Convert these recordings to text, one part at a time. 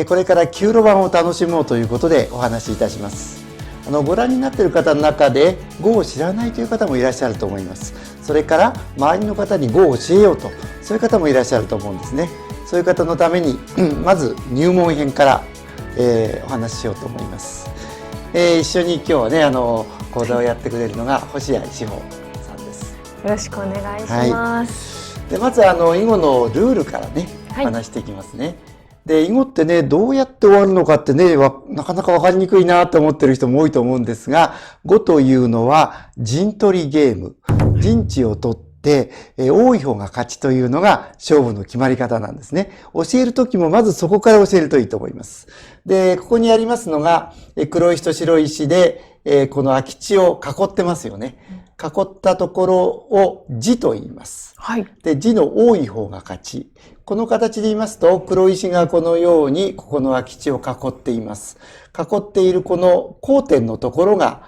これから9路盤を楽しもうということでお話しいたします。ご覧になっている方の中で碁を知らないという方もいらっしゃると思います。それから周りの方に碁を教えようと、そういう方もいらっしゃると思うんですね。そういう方のために、まず入門編から、お話ししようと思います。一緒に今日はね講座をやってくれるのが星合志保さんです。よろしくお願いします。でまず囲碁のルールからね、話していきますね。で囲碁ってねどうやって終わるのかってねなかなか分かりにくいなと思ってる人も多いと思うんですが、碁というのは陣取りゲーム、陣地を取って多い方が勝ちというのが勝負の決まり方なんですね。教える時もまずそこから教えるといいと思います。でここにありますのが黒石と白石でこの空き地を囲ってますよね。囲ったところを地と言います。はい。で地の多い方が勝ち。この形で言いますと黒石がこのようにここの空き地を囲っています。囲っているこの交点のところが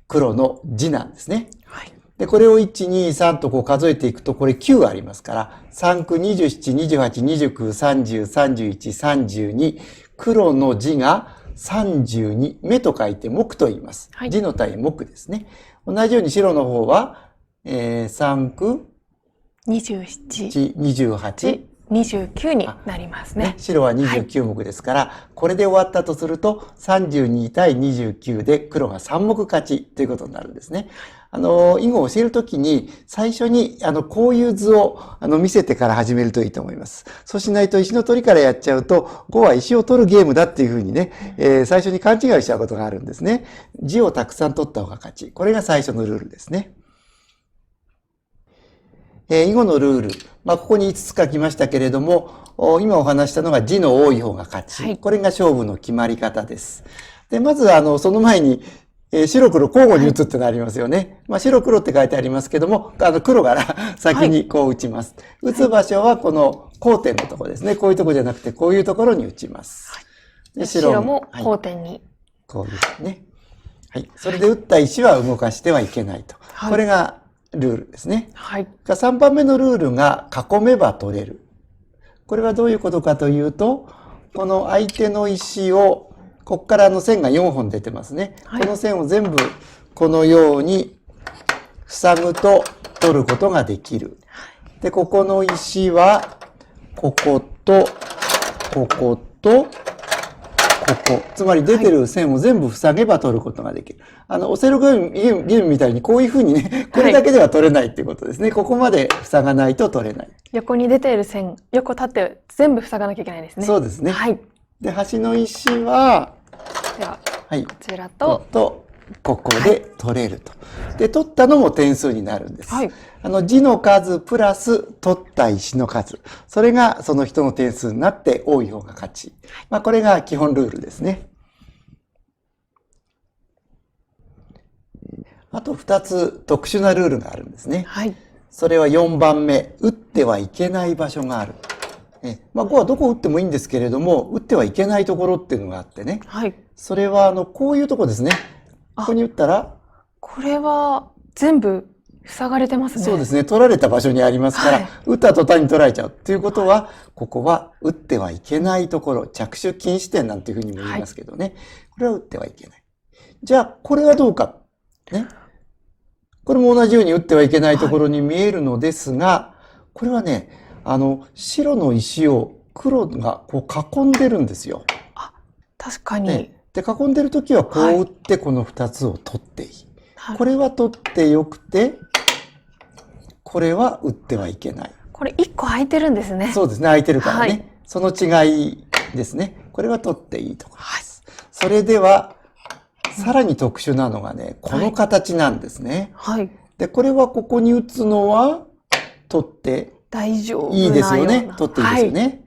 黒の地なんですね。はい。でこれを1、2、3とこう数えていくとこれ9ありますから3区27、28、29、30、31、32黒の地が32目と書いて目と言います。はい、地の対目ですね。同じように白の方は、3区27、28、29になりますね。白は29目ですから、これで終わったとすると32対29で黒が3目勝ちということになるんですね。囲碁を教えるときに最初にこういう図を見せてから始めるといいと思います。そうしないと石の取りからやっちゃうと碁は石を取るゲームだっていうふうにね、最初に勘違いしちゃうことがあるんですね。地をたくさん取った方が勝ち。これが最初のルールですね。囲碁のルール、ここに5つ書きましたけれども、今お話したのが地の多い方が勝ち。はい、これが勝負の決まり方です。で、まずその前に、白黒交互に打つってのありますよね。白黒って書いてありますけども、黒から先にこう打ちます。はい、打つ場所はこの交点のところですね。こういうところじゃなくて、こういうところに打ちます。で白も交点に、はい。こういうですね。はい。それで打った石は動かしてはいけないと。はい、これがルールですね。はい。3番目のルールが囲めば取れる。これはどういうことかというと、この相手の石を、ここから線が4本出てますね。はい、この線を全部このように塞ぐと取ることができる。で、ここの石は、ここと、ここと、ここ。つまり出てる線を全部塞げば取ることができる。オセロゲームみたいにこういうふうにね、これだけでは取れないっていうことですね。ここまで塞がないと取れない。横に出ている線、横立って全部塞がなきゃいけないですね。そうですね。はい。で、端の石は、はい、こちらと、ここで取れると。で、取ったのも点数になるんです。はい。地の数プラス取った石の数。それがその人の点数になって多い方が勝ち。これが基本ルールですね。あと2つ特殊なルールがあるんですね。はい。それは4番目。打ってはいけない場所がある。碁はどこ打ってもいいんですけれども、打ってはいけないところっていうのがあってね。はい。それはこういうとこですね。ここに打ったら。これは全部塞がれてますね。そうですね。取られた場所にありますから、はい、打った途端に取られちゃう。ということは、ここは打ってはいけないところ、着手禁止点なんていうふうにも言いますけどね。はい、これは打ってはいけない。じゃあ、これはどうか。ね。これも同じように打ってはいけないところに見えるのですが、これはね、白の石を黒がこう囲んでるんですよ。あ、確かに。で、囲んでるときはこう打ってこの2つを取っていい。はい、これは取ってよくて、これは打ってはいけない。これ1個空いてるんですね。そうですね、空いてるからね。はい、その違いですね。これは取っていいところです。はい、それでは、さらに特殊なのがね、この形なんですね。はい。で、これはここに打つのは、取って大丈夫いいですよね。取っていいですよね。はい、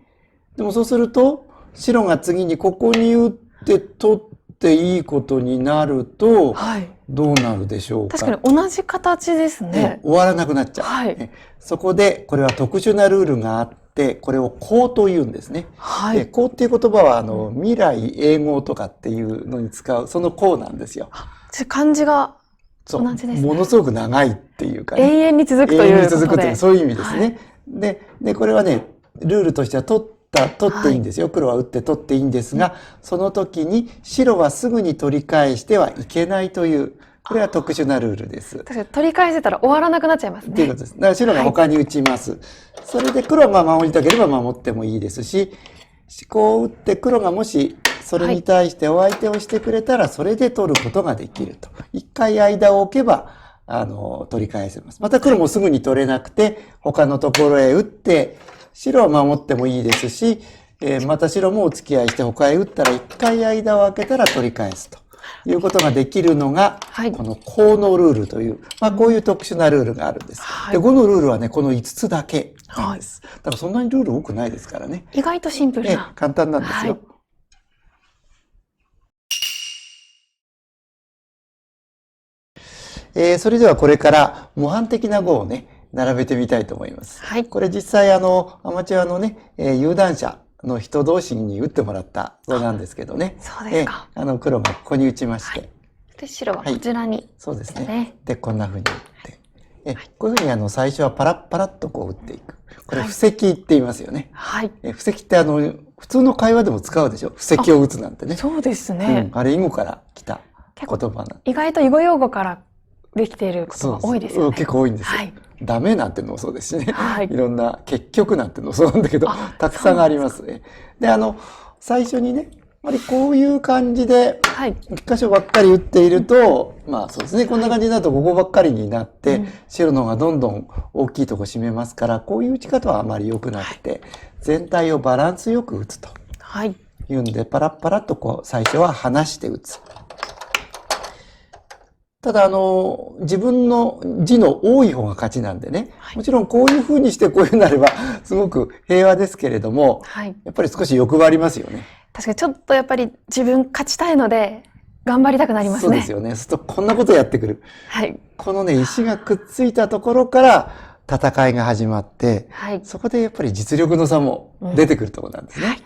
でもそうすると、白が次にここに打って取っていいことになると、はい、どうなるでしょうか。確かに同じ形ですね。終わらなくなっちゃう。はい、そこで、これは特殊なルールがあって、これを項と言うんですね。はい、項っていう言葉は、未来永劫とかっていうのに使う、その項なんですよ。漢字が同じですね。ものすごく長いっていうか、ね、永遠に続くということで。永遠に続くという、そういう意味ですね。はい、で、これはね、ルールとしては取っ取っていいんですよ。黒は打って取っていいんですが、その時に白はすぐに取り返してはいけないという、これは特殊なルールです。確かに取り返せたら終わらなくなっちゃいますね。ということです。だから白が他に打ちます。それで黒は守りたければ守ってもいいですし、こう打って黒がもしそれに対してお相手をしてくれたら、それで取ることができると。一回間を置けば、取り返せます。また黒もすぐに取れなくて、他のところへ打って、白は守ってもいいですし、また白もお付き合いして他へ打ったら一回間を空けたら取り返すということができるのが、このコウノルールという、こういう特殊なルールがあるんです。で、5のルールはね、この5つだけなんです。だからそんなにルール多くないですからね。意外とシンプルな。簡単なんですよ。それではこれから模範的な碁をね、並べてみたいと思います。これ実際アマチュアのね、有段者の人同士に打ってもらった碁なんですけどね。そうですか。黒がここに打ちまして。で、白はこちらに。そうですね。で、こんな風に打って。こういうふうに最初はパラッパラッとこう打っていく。これ布石って言いますよね。布石って普通の会話でも使うでしょ。布石を打つなんてね。そうですね。あれ囲碁から来た言葉なん意外と囲碁用語からできていることが多いですよね。結構多いんですよ。ダメなんてのもそうですしね。いろんな結局なんてのもそうなんだけど、たくさんありますね。で、最初にね、こういう感じで、一箇所ばっかり打っていると、そうですね、こんな感じになるとここばっかりになって、白の方がどんどん大きいとこ占めますから、こういう打ち方はあまり良くなくて、全体をバランスよく打つと。いうんで、パラッパラッとこう、最初は離して打つ。ただ自分の字の多い方が勝ちなんでね、もちろんこういう風にしてこういう風になればすごく平和ですけれども、やっぱり少し欲張りますよね。確かにちょっとやっぱり自分勝ちたいので頑張りたくなりますね。そうですよね。そうするとこんなことやってくる。このね、石がくっついたところから戦いが始まって、そこでやっぱり実力の差も出てくるところなんですね。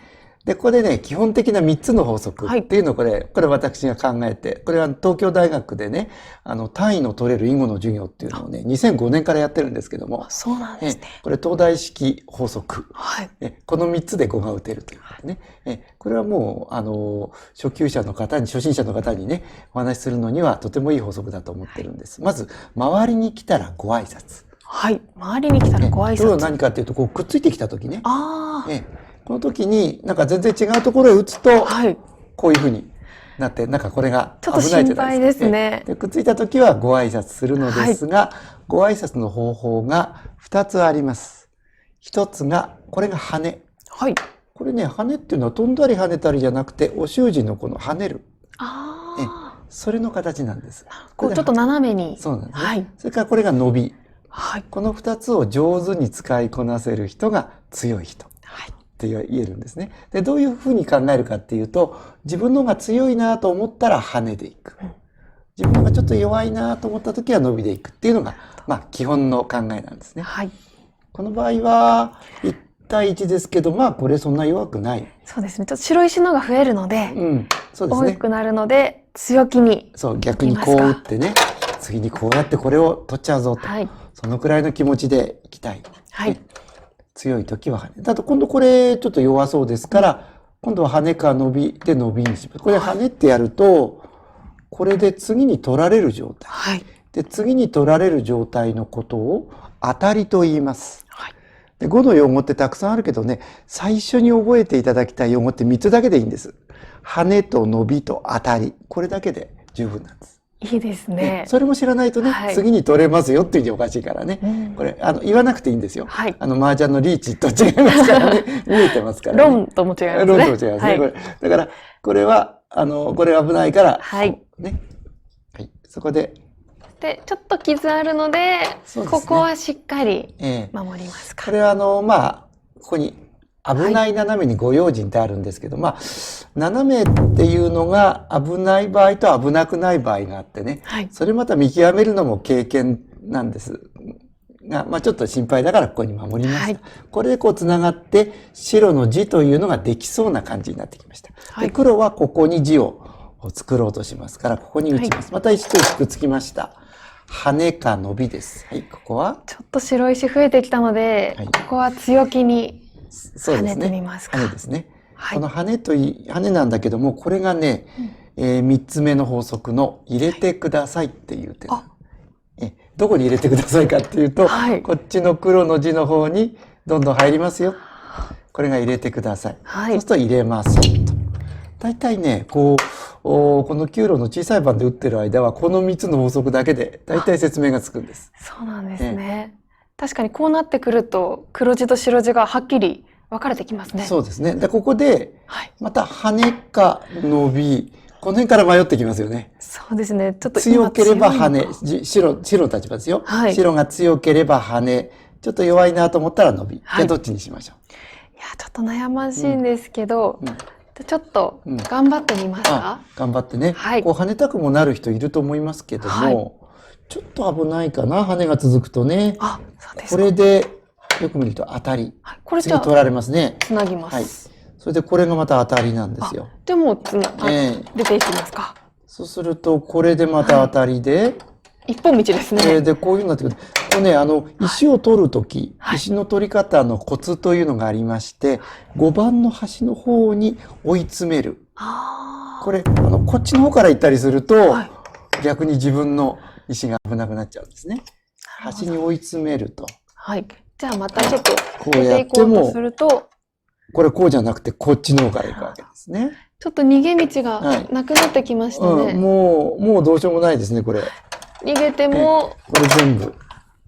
で、ここでね、基本的な3つの法則っていうのをこれ私が考えて、これは東京大学でね、単位の取れる囲碁の授業っていうのをね、2005年からやってるんですけども。そうなんですね。これ東大式法則。この3つで碁が打てるということね。これはもう、初級者の方に、初心者の方にね、お話しするのにはとてもいい法則だと思ってるんです。まず、周りに来たらご挨拶。周りに来たらご挨拶。それは何かっていうと、こうくっついてきたときね。この時になんか全然違うところへ打つと、こういうふうになって、なんかこれが危ないじゃないですか。ちょっと心配ですね。でくっついた時はご挨拶するのですが、ご挨拶の方法が2つあります。1つが、これが羽。これね、羽っていうのは飛んだり跳ねたりじゃなくて、お習字のこの跳ねる。それの形なんです。こうちょっと斜めに。そうなんですね。それからこれが伸び。この2つを上手に使いこなせる人が強い人。って言えるんですね。で、どういうふうに考えるかっていうと、自分の方が強いなと思ったら跳ねでいく。自分の方がちょっと弱いなと思った時は伸びでいくっていうのが、基本の考えなんですね。この場合は、1対1ですけど、これそんな弱くない。そうですね。ちょっと白石の方が増えるので、そうですね。多くなるので、強気に。そう、逆にこう打ってね、次にこうやってこれを取っちゃうぞと。そのくらいの気持ちでいきたい。強い時は羽。だと今度これちょっと弱そうですから、今度は羽か伸びで伸びにします。これ羽ってやると、これで次に取られる状態。で、次に取られる状態のことを当たりと言います。で、碁の用語ってたくさんあるけどね、最初に覚えていただきたい用語って3つだけでいいんです。羽と伸びと当たり。これだけで十分なんです。いいですね。それも知らないとね、次に取れますよっていうにおかしいからね。これ、言わなくていいんですよ。麻雀のリーチと違いますからね。見えてますからね。論とも違いますね。論と違いますね。これだから、これは、これ危ないから、ね。そこで。で、ちょっと傷あるので、ここはしっかり守りますか。これは、ここに、危ない斜めにご用心ってあるんですけど、斜めっていうのが危ない場合と危なくない場合があってね、それまた見極めるのも経験なんですが、ちょっと心配だからここに守りました。これでこう繋がって白の地というのができそうな感じになってきました。で、黒はここに地を作ろうとしますから、ここに打ちます。また石と石くっつきました。羽か伸びです。ここはちょっと白石増えてきたので、ここは強気に跳ねそうですね。てみますか。跳ねですね。はい。この跳ねなんだけども、これがね、3つ目の法則の入れてくださいっていう点。どこに入れてくださいかっていうと、はい、こっちの黒の字の方にどんどん入りますよ。これが入れてください。はい、そうすると入れますと。大体ね、この9路の小さい版で打ってる間は、この3つの法則だけで大体説明がつくんです。そうなんですね。確かにこうなってくると、黒字と白字がはっきり分かれてきますね。そうですね。で、ここで、また跳ねか伸び、この辺から迷ってきますよね。そうですね。ちょっと強ければ跳ね、白の立場ですよ。はい、白が強ければ跳ね、ちょっと弱いなと思ったら伸び。じゃあどっちにしましょう。いや、ちょっと悩ましいんですけど、ちょっと頑張ってみますか。頑張ってね。こう跳ねたくもなる人いると思いますけども、ちょっと危ないかな、跳ねが続くとね。そうですか。これで、よく見ると当たり。これ次取られますね。つなぎます。それでこれがまた当たりなんですよ。でも出ていきますか。そうすると、これでまた当たりで。一本道ですね。で、こういうふうになってくる。これね、石を取るとき、石の取り方のコツというのがありまして、5番の端の方に追い詰める。これ、こっちの方から行ったりすると、逆に自分の石が危なくなっちゃうんですね。端に追い詰めると。はい。じゃあまたちょっとこうやっても、これこうじゃなくてこっちの方から行くわけですね。ちょっと逃げ道がなくなってきましたね。もうどうしようもないですね、これ。逃げても。これ全部こ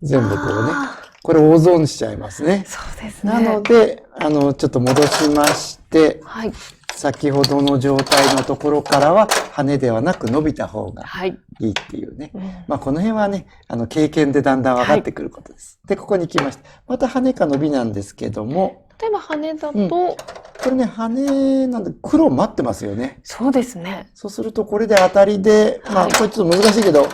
うね。これ大損しちゃいますね。そうですね。なので、ちょっと戻しまして、先ほどの状態のところからは跳ねではなく伸びた方がいいっていうね。まあこの辺はね、経験でだんだん分かってくることです。で、ここに来ました。また跳ねか伸びなんですけども。例えば跳ねだと、これね、跳ねなんで黒待ってますよね。そうですね。そうするとこれで当たりで、まあこれちょっと難しいけど、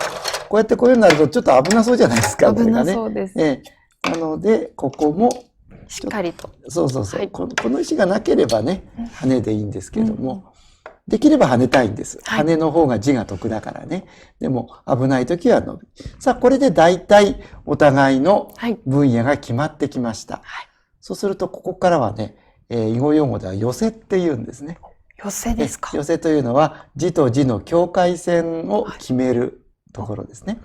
こうやってこういうようになるとちょっと危なそうじゃないですか。危なそうです。なので、ここも、しっかりと。そう。この石がなければね、跳ねでいいんですけども、できれば跳ねたいんです。跳ねの方が字が得だからね。でも、危ないときは伸び。さあ、これで大体お互いの分野が決まってきました。そうすると、ここからはね、囲碁用語では寄せって言うんですね。寄せですか。寄せというのは、字と字の境界線を決めるところですね。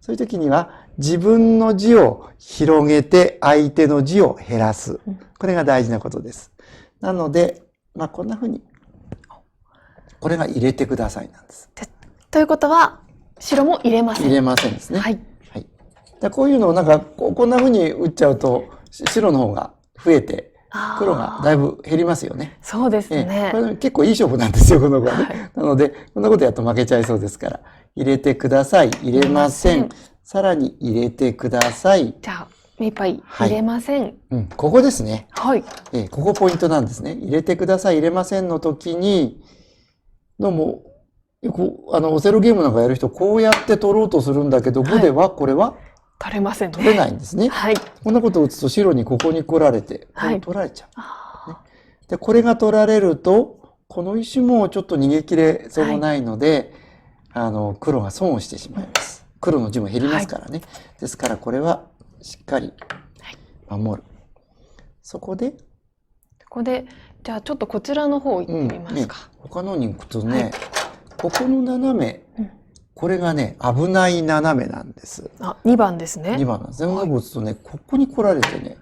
そういう時には、自分の字を広げて相手の字を減らす。これが大事なことです。なので、まあこんな風に、これが入れてくださいなんです。ということは、白も入れません。入れませんですね。はい。こういうのをなんか、こんな風に打っちゃうと、白の方が増えて、黒がだいぶ減りますよね。そうですね。これ結構いい勝負なんですよ、この子はね。なので、こんなことやると負けちゃいそうですから。入れてください。入れません。さらに入れてください。じゃあ、目いっぱい入れません。ここですね。はい。ここポイントなんですね。入れてください。入れませんの時に、どうも、オセロゲームなんかやる人、こうやって取ろうとするんだけど、5では、これは取れませんね。取れないんですね。はい。こんなことを打つと白にここに来られて、これ取られちゃう。で、これが取られると、この石もちょっと逃げ切れそうもないので、黒が損をしてしまいます。黒の字も減りますからね。ですからこれはしっかり守る。そこで、じゃあちょっとこちらの方行ってみますか。他のに行くとね、ここの斜め、これがね、危ない斜めなんです。2番ですね。2番なんです。全部打つとね、ここに来られてね。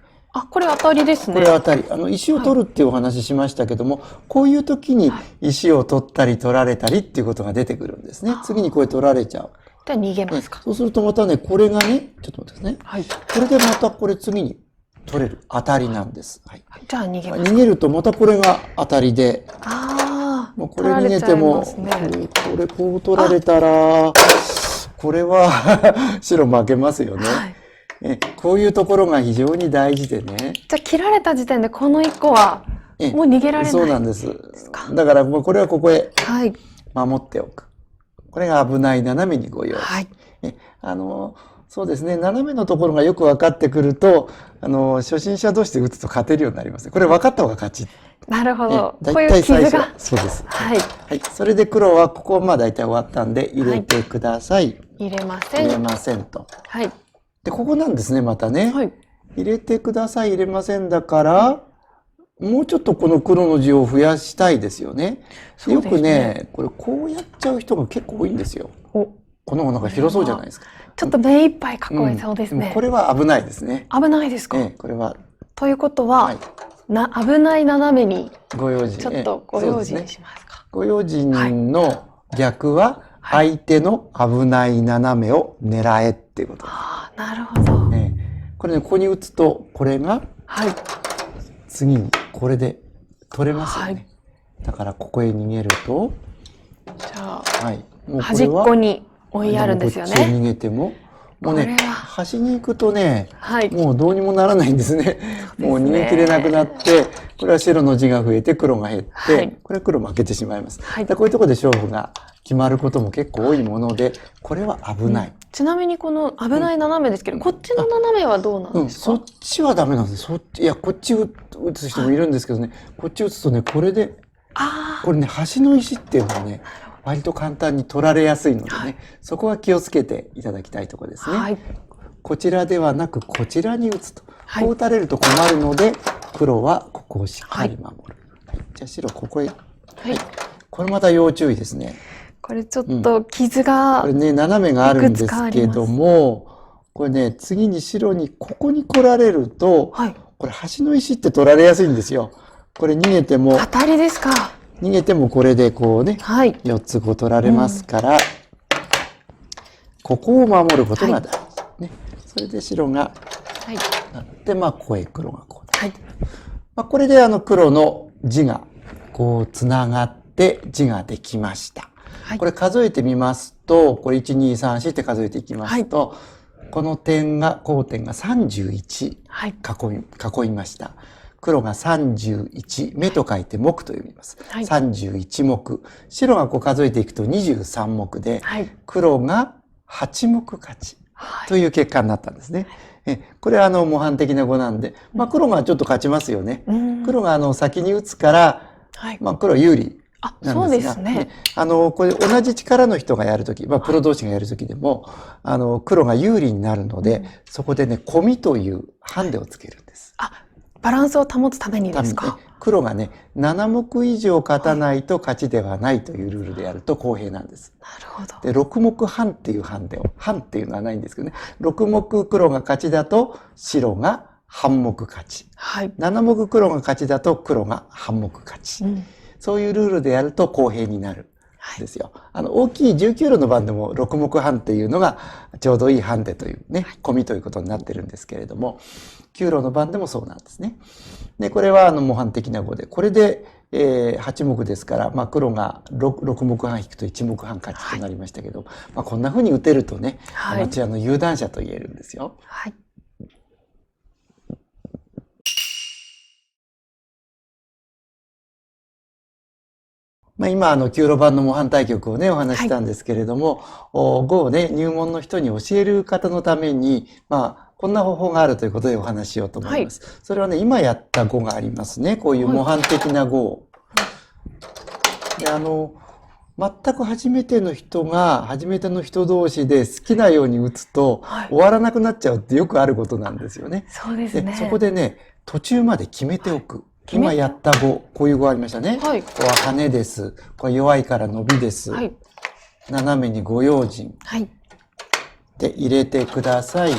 これ当たりですね。これ当たり。石を取るっていうお話しましたけども、こういう時に石を取ったり取られたりっていうことが出てくるんですね。次にこれ取られちゃう。じゃあ逃げますか。そうするとまたね、これがね、ちょっと待ってくださいね。これでまたこれ次に取れる。当たりなんです。じゃあ逃げます。逃げるとまたこれが当たりで。もうこれ逃げても、これこう取られたら、これは白負けますよね。こういうところが非常に大事でね。じゃあ切られた時点でこの1個はもう逃げられない。そうなんです。だからもうこれはここへ守っておく。これが危ない斜めにご用意。そうですね。斜めのところがよく分かってくると、初心者同士で打つと勝てるようになります。これ分かった方が勝ち。なるほど。こういう傷が。そうです。はい。それで黒はここまあ大体終わったんで入れてください。入れません。入れませんと。はい。で、ここなんですね、またね。入れてください、入れませんだから、もうちょっとこの黒の字を増やしたいですよね。よくね、これこうやっちゃう人が結構多いんですよ。この方なんか広そうじゃないですか。ちょっと目いっぱい囲えそうですね。これは危ないですね。危ないですか？これは。ということは、危ない斜めにご用心。ちょっとご用心にしますか。ご用心の逆は、相手の危ない斜めを狙えっていうこと。なるほど。これね、ここに打つと、これが、次にこれで取れますよね。だからここへ逃げると、じゃあ、もう端っこに追いやるんですよね。こっちへ逃げても、もうね、端に行くとね、もうどうにもならないんですね。もう逃げきれなくなって、これは白の地が増えて黒が減って、これは黒負けてしまいます。こういうところで勝負が決まることも結構多いもので、これは危ない。ちなみにこの危ない斜めですけど、こっちの斜めはどうなんですか？そっちはダメなんです。いや、こっち打つ人もいるんですけどね、こっち打つとね、これで、これね、端の石っていうのはね、割と簡単に取られやすいのでね、そこは気をつけていただきたいところですね。こちらではなく、こちらに打つと。こう打たれると困るので、黒はここをしっかり守る。じゃあ白、ここへ。これまた要注意ですね。これちょっと傷が、これね、斜めがあるんですけども、これね、次に白にここに来られると、これ端の石って取られやすいんですよ。これ逃げても、当たりですか。逃げてもこれでこうね、4つこう取られますから、ここを守ることが大事。それで白がなって、ここへ黒がこう。これで黒の地がこうつながって地ができました。これ数えてみますと、これ1、2、3、4って数えていきますと、この点が、交点が31囲いました。黒が31、目と書いて目と読みます。31目。白がこう数えていくと23目で、黒が8目勝ちという結果になったんですね。これは模範的な碁なんで、黒がちょっと勝ちますよね。黒が先に打つから、黒有利。そうですね。これ同じ力の人がやるとき、プロ同士がやるときでも、黒が有利になるので、そこでね、込みというハンデをつけるんです。バランスを保つためにですか？黒がね、7目以上勝たないと勝ちではないというルールでやると公平なんです。なるほど。で、6目半っていうハンデを、半っていうのはないんですけどね、6目黒が勝ちだと白が半目勝ち。7目黒が勝ちだと黒が半目勝ち。そういうルールでやると公平になるんですよ。大きい19路の番でも6目半っていうのがちょうどいいハンデというね、込みということになってるんですけれども、9路の番でもそうなんですね。で、これは模範的な碁で、これで、8目ですから、黒が 6目半引くと1目半勝ちとなりましたけど、こんな風に打てるとね、アマチュアの有段者と言えるんですよ。今、9路盤の模範対局をね、お話ししたんですけれども、碁をね、入門の人に教える方のために、こんな方法があるということでお話ししようと思います。それはね、今やった碁がありますね。こういう模範的な碁を。で、全く初めての人が、初めての人同士で好きなように打つと、終わらなくなっちゃうってよくあることなんですよね。そうですね。そこでね、途中まで決めておく。今やった碁、こういう碁ありましたね。ここは羽です。これ弱いから伸びです。斜めにご用心。で、入れてください。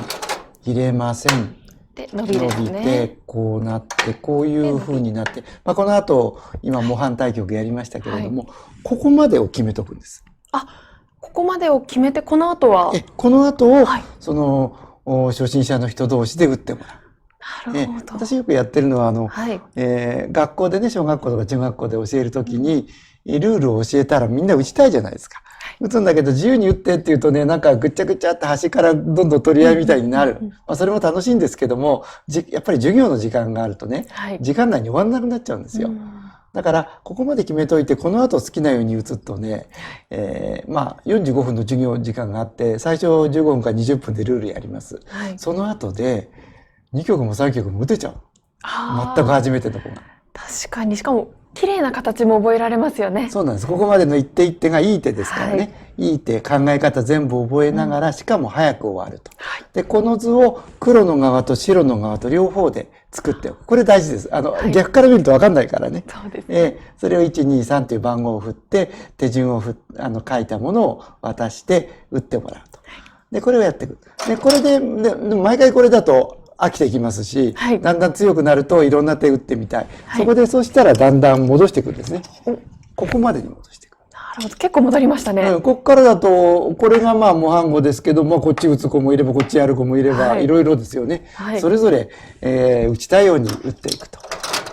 入れません。で、伸びですね。伸びて、こうなって、こういう風になって、この後、今模範対局やりましたけれども、ここまでを決めとくんです。ここまでを決めて、この後はこの後を、初心者の人同士で打ってもらう。なるほど。私よくやってるのは、学校でね、小学校とか中学校で教えるときに、ルールを教えたらみんな打ちたいじゃないですか。打つんだけど自由に打ってって言うとね、なんかぐっちゃぐちゃって端からどんどん取り合いみたいになる。それも楽しいんですけども、やっぱり授業の時間があるとね、時間内に終わんなくなっちゃうんですよ。だから、ここまで決めといて、この後好きなように打つとね、45分の授業時間があって、最初15分から20分でルールやります。その後で、2局も3局も打てちゃう。全く初めての子が。確かに。しかも、綺麗な形も覚えられますよね。そうなんです。ここまでの一手一手がいい手ですからね。いい手、考え方全部覚えながら、しかも早く終わると。で、この図を黒の側と白の側と両方で作っておく。これ大事です。逆から見ると分かんないからね。そうですね。それを1、2、3という番号を振って、手順を書いたものを渡して打ってもらうと。で、これをやっていく。で、これで、毎回これだと飽きてきますし、だんだん強くなるといろんな手打ってみたい。そこでそうしたらだんだん戻していくんですね。ここまでに戻していく。なるほど。結構戻りましたね。ここからだと、これがまあ模範語ですけども、こっち打つ子もいれば、こっちやる子もいれば、いろいろですよね。それぞれ、打ちたいように打っていくと。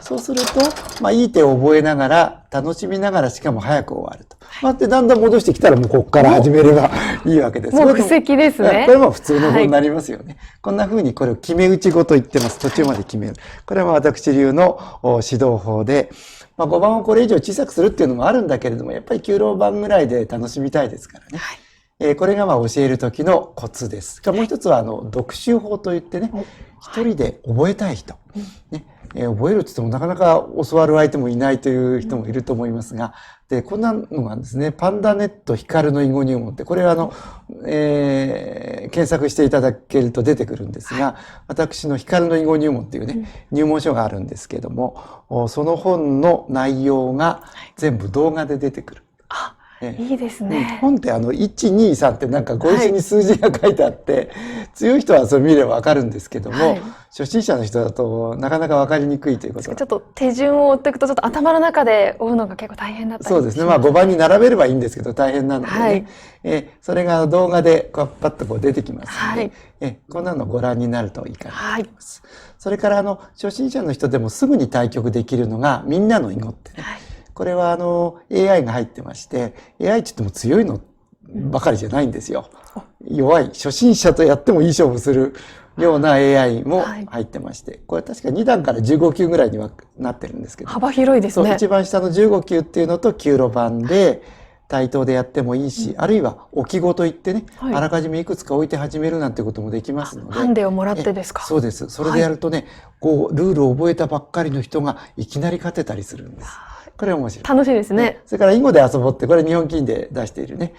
そうすると、まあ、いい手を覚えながら、楽しみながら、しかも早く終わると。で、だんだん戻してきたら、もうここから始めればいいわけです。もう布石ですね。これも普通の語になりますよね。こんな風にこれを決め打ち語と言ってます。途中まで決める。これは私流の指導法で、まあ、5番をこれ以上小さくするっていうのもあるんだけれども、やっぱり9路番ぐらいで楽しみたいですからね。これがまあ教える時のコツです。もう一つは読習法といってね、一人で覚えたい人。ね覚えるって言ってもなかなか教わる相手もいないという人もいると思いますが、で、こんなのがですね、パンダネット光の囲碁入門って、これは検索していただけると出てくるんですが、私の光の囲碁入門っていうね、入門書があるんですけども、その本の内容が全部動画で出てくる。いいですね。本って1、2、3ってなんかご一緒に数字が書いてあって、強い人はそれ見ればわかるんですけども、初心者の人だとなかなかわかりにくいということ。ちょっと手順を追っていくとちょっと頭の中で追うのが結構大変だったりします。そうですね。まあ5番に並べればいいんですけど大変なのでね。それが動画でパッとこう出てきますので、こんなのご覧になるといいかなと思います。それから初心者の人でもすぐに対局できるのがみんなの囲碁ってね。これはAI が入ってまして、AI って言っても強いのばかりじゃないんですよ。弱い、初心者とやってもいい勝負するような AI も入ってまして、これ確か2段から15級ぐらいにはなってるんですけど。幅広いですね。そう、一番下の15級っていうのと9路盤で、対等でやってもいいし、あるいは置き碁といってね、あらかじめいくつか置いて始めるなんてこともできますので。ハンデをもらってですか？そうです。それでやるとね、こう、ルールを覚えたばっかりの人がいきなり勝てたりするんです。これ面白い。楽しいですね。それから囲碁で遊ぼうって、これ日本棋院で出しているね、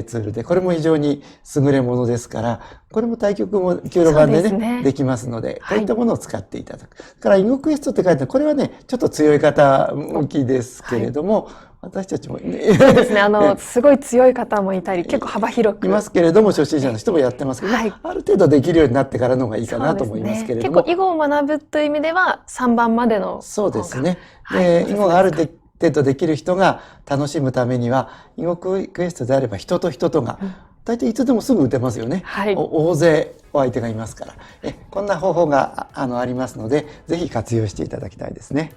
ツールで、これも非常に優れものですから、これも対局も9路盤でね、できますので、こういったものを使っていただく。それから囲碁クエストって書いてある、これはね、ちょっと強い方向きですけれども、私たちもね。そうですね。すごい強い方もいたり、結構幅広く。いますけれども、初心者の人もやってますけど、ある程度できるようになってからの方がいいかなと思いますけれども。結構囲碁を学ぶという意味では、3番までの。そうですね。で、囲碁がある程度できる人が楽しむためには、囲碁クエストであれば人と人とが、大体いつでもすぐ打てますよね。大勢お相手がいますから。こんな方法がありますので、ぜひ活用していただきたいですね。